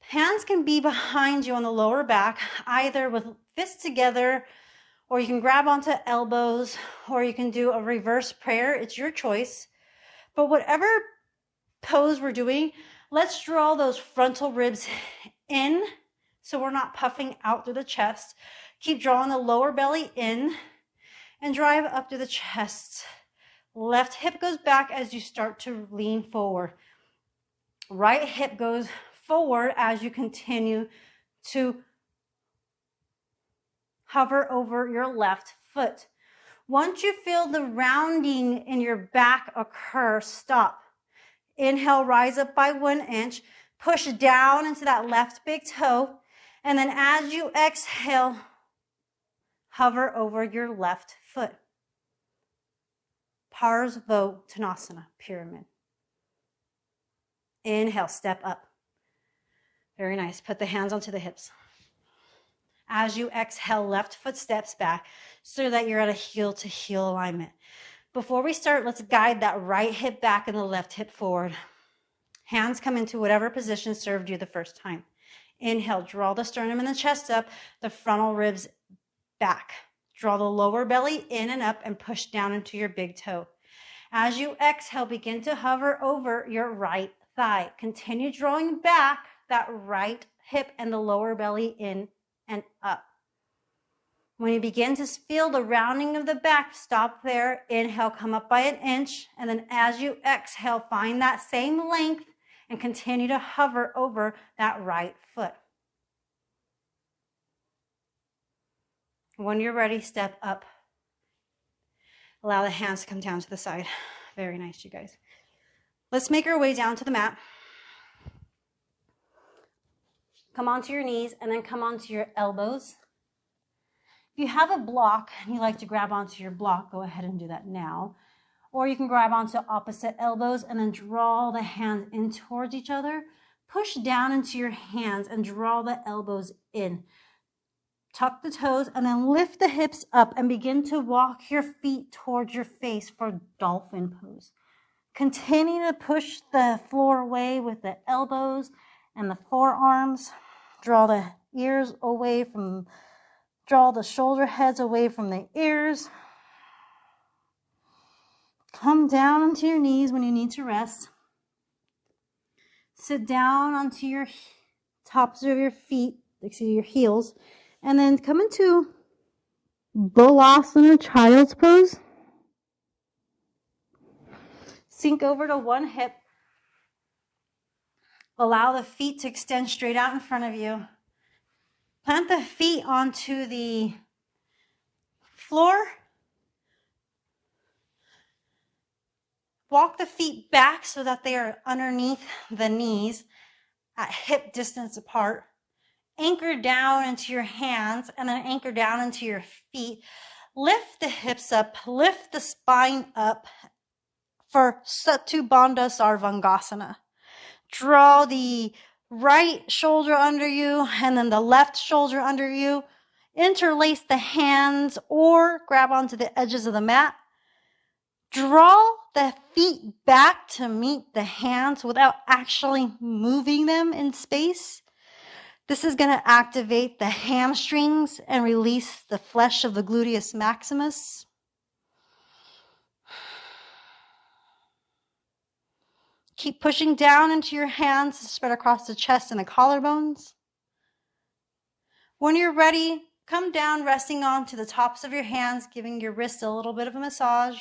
Hands can be behind you on the lower back, either with fists together, or you can grab onto elbows, or you can do a reverse prayer. It's your choice. But whatever pose we're doing, let's draw those frontal ribs in so we're not puffing out through the chest. Keep drawing the lower belly in and drive up to the chest. Left hip goes back as you start to lean forward. Right hip goes forward as you continue to hover over your left foot. Once you feel the rounding in your back occur, stop. Inhale, rise up by 1 inch. Push down into that left big toe. And then as you exhale, hover over your left foot. Tanasana, pyramid. Inhale, step up. Very nice. Put the hands onto the hips. As you exhale, left foot steps back so that you're at a heel to heel alignment. Before we start, let's guide that right hip back and the left hip forward. Hands come into whatever position served you the first time. Inhale, draw the sternum and the chest up, the frontal ribs back. Draw the lower belly in and up and push down into your big toe. As you exhale, begin to hover over your right thigh. Continue drawing back that right hip and the lower belly in and up. When you begin to feel the rounding of the back, stop there. Inhale, come up by 1 inch. And then as you exhale, find that same length and continue to hover over that right foot. When you're ready, step up. Allow the hands to come down to the side. Very nice, you guys. Let's make our way down to the mat. Come onto your knees and then come onto your elbows. If you have a block and you like to grab onto your block, go ahead and do that now. Or you can grab onto opposite elbows and then draw the hands in towards each other. Push down into your hands and draw the elbows in. Tuck the toes and then lift the hips up and begin to walk your feet towards your face for Dolphin Pose. Continue to push the floor away with the elbows and the forearms. Draw the ears away from, draw the shoulder heads away from the ears. Come down onto your knees when you need to rest. Sit down onto your tops of your feet, your heels, and then come into Bowlawson, Child's Pose. Sink over to one hip. Allow the feet to extend straight out in front of you. Plant the feet onto the floor. Walk the feet back so that they are underneath the knees at hip distance apart. Anchor down into your hands and then anchor down into your feet. Lift the hips up, lift the spine up for Satu, Banda, Sarvangasana. Draw the right shoulder under you and then the left shoulder under you. Interlace the hands or grab onto the edges of the mat. Draw the feet back to meet the hands without actually moving them in space. This is going to activate the hamstrings and release the flesh of the gluteus maximus. Keep pushing down into your hands to spread across the chest and the collarbones. When you're ready, come down, resting onto the tops of your hands, giving your wrists a little bit of a massage.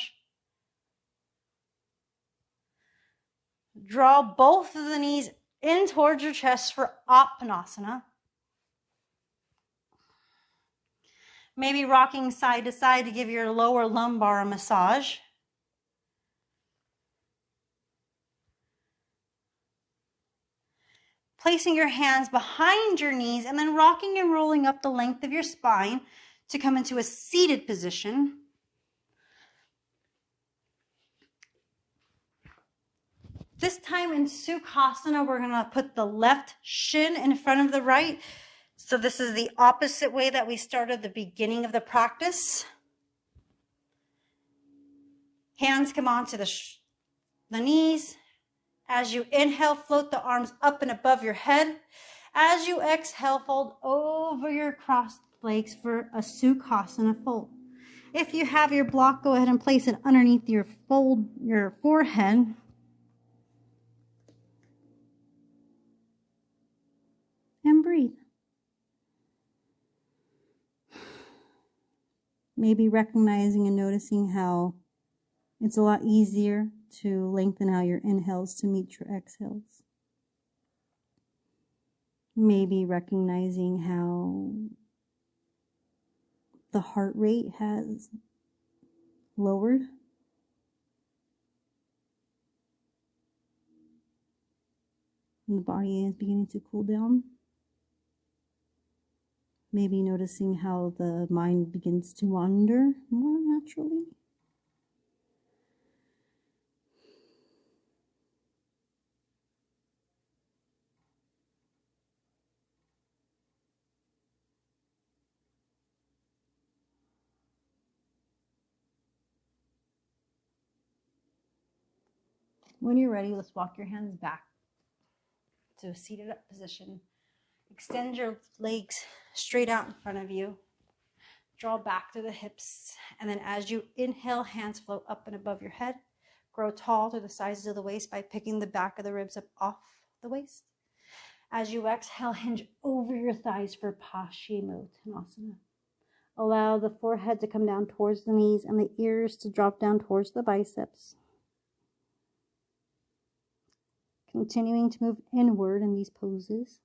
Draw both of the knees in towards your chest for Uttanasana. Maybe rocking side to side to give your lower lumbar a massage. Placing your hands behind your knees and then rocking and rolling up the length of your spine to come into a seated position. This time in Sukhasana, we're going to put the left shin in front of the right. So this is the opposite way that we started the beginning of the practice. Hands come onto the knees. As you inhale, float the arms up and above your head. As you exhale, fold over your crossed legs for a Sukhasana fold. If you have your block, go ahead and place it underneath your forehead. And breathe. Maybe recognizing and noticing how it's a lot easier to lengthen out your inhales to meet your exhales. Maybe recognizing how the heart rate has lowered. And the body is beginning to cool down. Maybe noticing how the mind begins to wander more naturally. When you're ready, let's walk your hands back to a seated up position. Extend your legs straight out in front of you. Draw back to the hips. And then as you inhale, hands float up and above your head. Grow tall to the sides of the waist by picking the back of the ribs up off the waist. As you exhale, hinge over your thighs for Paschimottanasana. Allow the forehead to come down towards the knees and the ears to drop down towards the biceps. Continuing to move inward in these poses.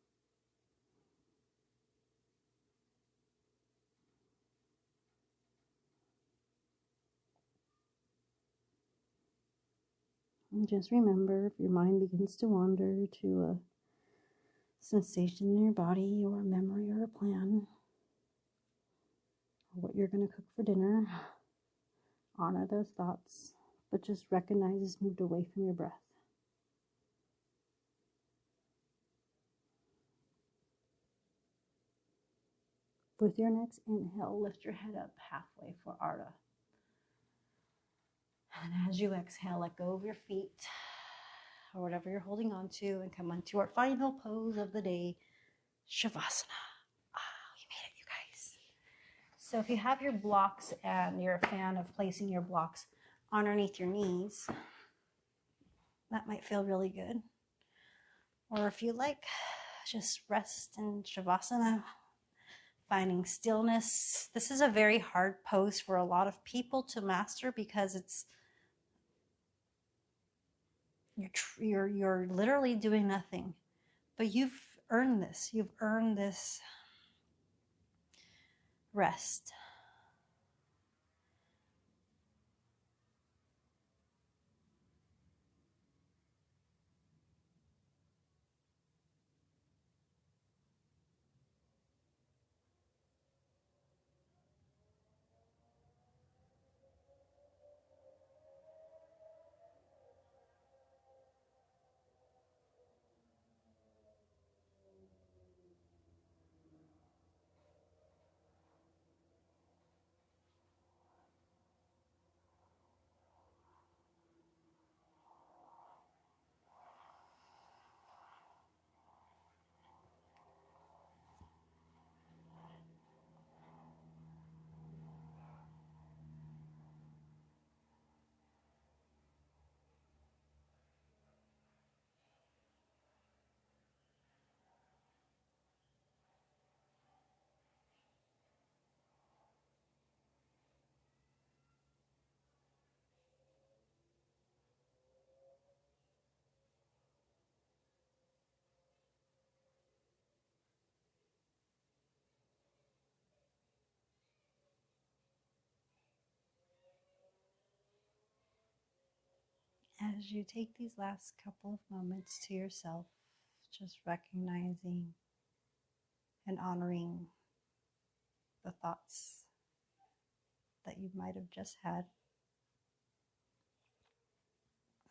And just remember, if your mind begins to wander to a sensation in your body or a memory or a plan, or what you're going to cook for dinner, honor those thoughts, but just recognize it's moved away from your breath. With your next inhale, lift your head up halfway for Ardha. And as you exhale, let go of your feet or whatever you're holding on to and come onto our final pose of the day, Shavasana. We made it, you guys. So if you have your blocks and you're a fan of placing your blocks underneath your knees, that might feel really good. Or if you like, just rest in Shavasana, finding stillness. This is a very hard pose for a lot of people to master because you're literally doing nothing, but you've earned this. You've earned this rest. as you take these last couple of moments to yourself, just recognizing and honoring the thoughts that you might have just had,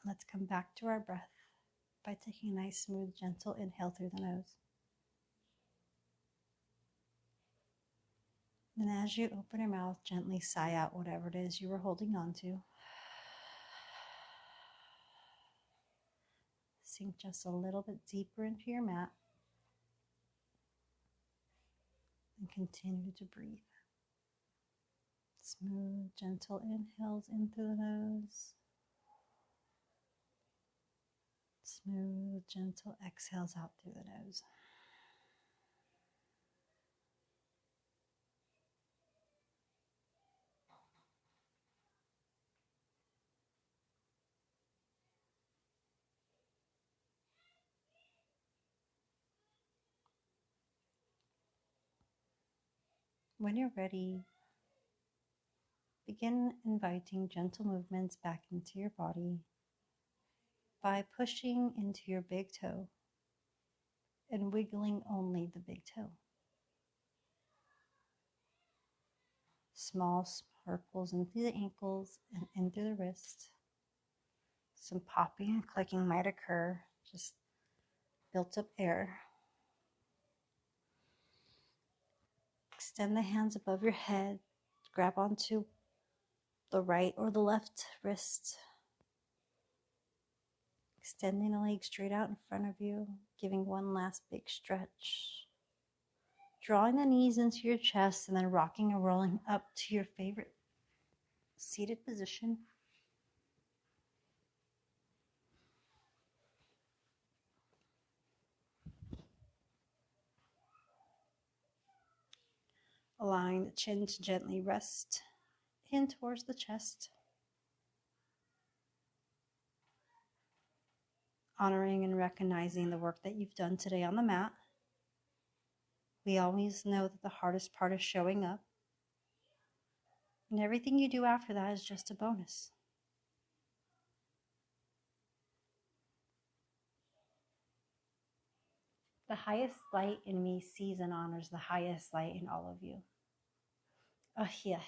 let's come back to our breath by taking a nice, smooth, gentle inhale through the nose. And as you open your mouth, gently sigh out whatever it is you were holding on to. Sink just a little bit deeper into your mat and continue to breathe. Smooth, gentle inhales in through the nose. Smooth, gentle exhales out through the nose. When you're ready, begin inviting gentle movements back into your body by pushing into your big toe and wiggling only the big toe. Small circles in through the ankles and in through the wrist. Some popping and clicking might occur, just built up air. Extend the hands above your head, grab onto the right or the left wrist. Extending the leg straight out in front of you, giving one last big stretch. Drawing the knees into your chest and then rocking and rolling up to your favorite seated position. Allowing the chin to gently rest in towards the chest. Honoring and recognizing the work that you've done today on the mat. We always know that the hardest part is showing up. And everything you do after that is just a bonus. The highest light in me sees and honors the highest light in all of you. Ahia.